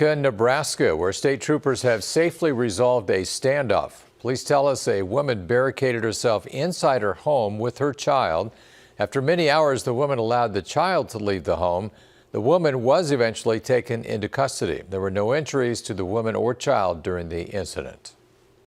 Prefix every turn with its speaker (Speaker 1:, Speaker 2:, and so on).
Speaker 1: Utica, Nebraska, where state troopers have safely resolved a standoff. Police tell us a woman barricaded herself inside her home with her child. After many hours, the woman allowed the child to leave the home. The woman was eventually taken into custody. There were no injuries to the woman or child during the incident.